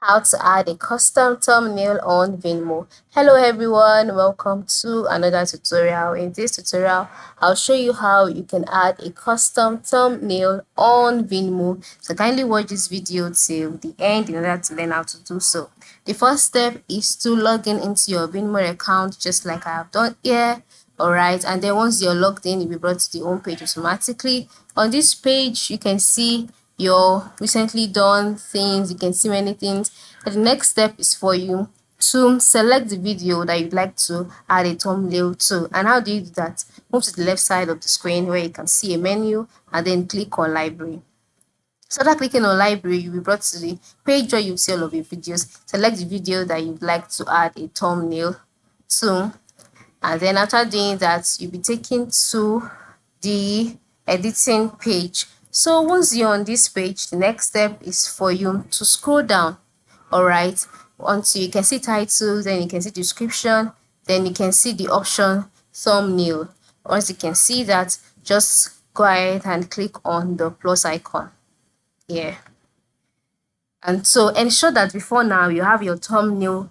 How to add a custom thumbnail on Vimeo. Hello everyone, welcome to another tutorial. In this tutorial, I'll show you how you can add a custom thumbnail on Vimeo. So kindly watch this video till the end in order to learn how to do so. The first step is to log in into your Vimeo account just like I have done here. Alright, and then once you're logged in, you'll be brought to the home page automatically. On this page, you can see your recently done things. You can see many things. And the next step is for you to select the video that you'd like to add a thumbnail to. And how do you do that? Move to the left side of the screen where you can see a menu and then click on library. So after clicking on library, you'll be brought to the page where you see all of your videos. Select the video that you'd like to add a thumbnail to, and then after doing that, you'll be taken to the editing page. So once you're on this page, the next step is for you to scroll down, all right, until you can see title, then you can see description, then you can see the option thumbnail. Once you can see that, just go ahead and click on the plus icon here. And so ensure that before now you have your thumbnail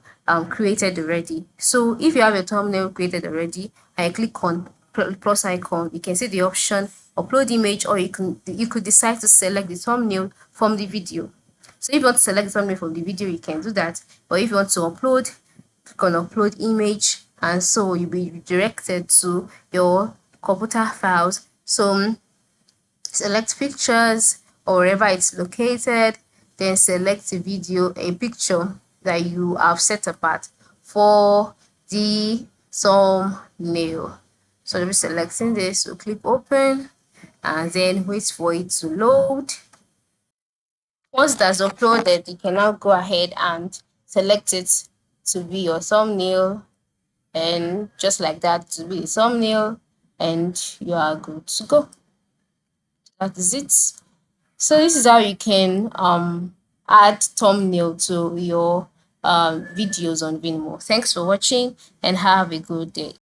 created already. So if you have your thumbnail created already and you click on plus icon, you can see the option upload image, or you could decide to select the thumbnail from the video. So if you want to select the thumbnail from the video, you can do that. But if you want to upload, click on upload image, and so you'll be redirected to your computer files. So select pictures or wherever it's located, then select a video, a picture that you have set apart for the thumbnail. So I'll be selecting this, so click open and then wait for it to load. Once that's uploaded, you can now go ahead and select it to be your thumbnail, and just like that to be a thumbnail, and you are good to go. That is it. So this is how you can add thumbnail to your videos on Vimeo. Thanks for watching and have a good day.